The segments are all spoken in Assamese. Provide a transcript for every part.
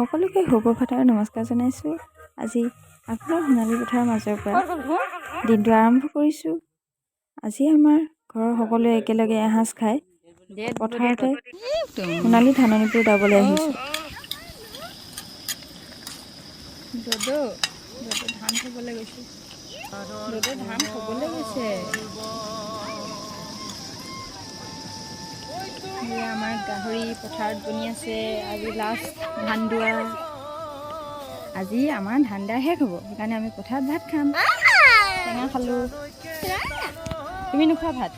সকলোকে সুপ্ৰভাত আৰু নমস্কাৰ জনাইছোঁ। আজি আপোনাৰ সোণালী পথাৰৰ মাজৰ পৰা দিনটো আৰম্ভ কৰিছোঁ। আজি আমাৰ ঘৰৰ সকলোৱে একেলগে এসাঁজ খাই পথাৰতে সোণালী ধাননিবোৰ দাবলৈ আহিছোঁ। ধান থ'বলৈ গৈছে। ধান থ'বলৈ গৈছে। আমাৰ গাহৰি পথাৰত বনি আছে। আজি লাষ্ট ধান দোৱা। আজি আমাৰ ধান দা শেষ হ'ব, সেইকাৰণে আমি পথাৰত ভাত খাম। টেঙা খালোঁ। তুমি নোখোৱা ভাত?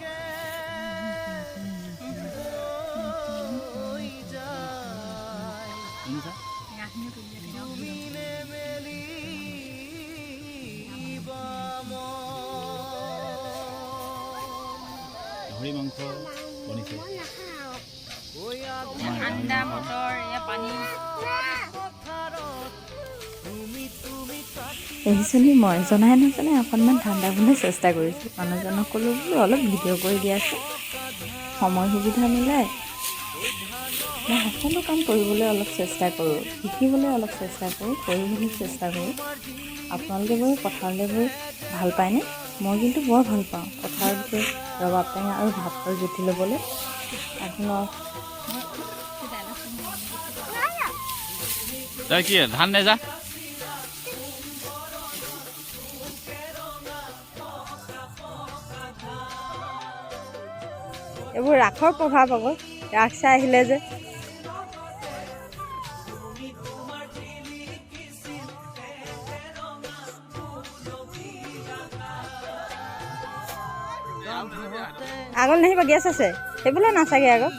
গাহৰি মাংস বনিছে। ঠাণ্ডা মটৰ এয়া পানী দেখিছোঁনি মই জনাই নজনাই অকণমান ঠাণ্ডা বনাই চেষ্টা কৰিছোঁ। মানুহজনক ক'লোঁ বোলো অলপ ভিডিঅ' কৰি দিয়াচোন। সময় সুবিধা মিলাই মই সকলো কাম কৰিবলৈ অলপ চেষ্টা কৰোঁ, শিকিবলৈ অলপ চেষ্টা কৰোঁ, কৰিবলৈ চেষ্টা কৰোঁ। আপোনালোকে বাৰু পথাৰলৈ গৈ ভাল পায়নে? মই কিন্তু বৰ ভাল পাওঁ পথাৰত গৈ ৰবাব টেঙা আৰু ভাতৰ জুতি ল'বলৈ। আপোনাক তই কি ধান নেযা? এইবোৰ ৰাসৰ প্ৰভাৱ আকৌ, ৰাস চাই আহিলে যে। আগত নাহিব, গেছ আছে সেইবোলে নাচাগে আকৌ।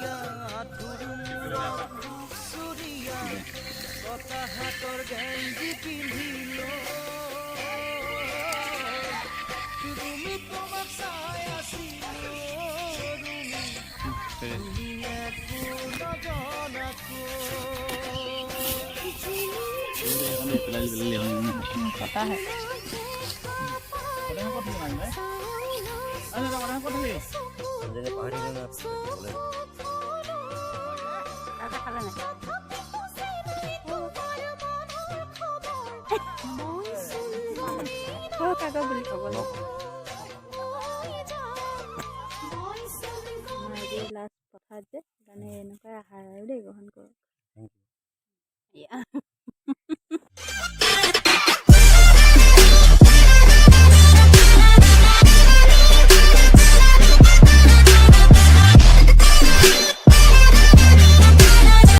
पता है काका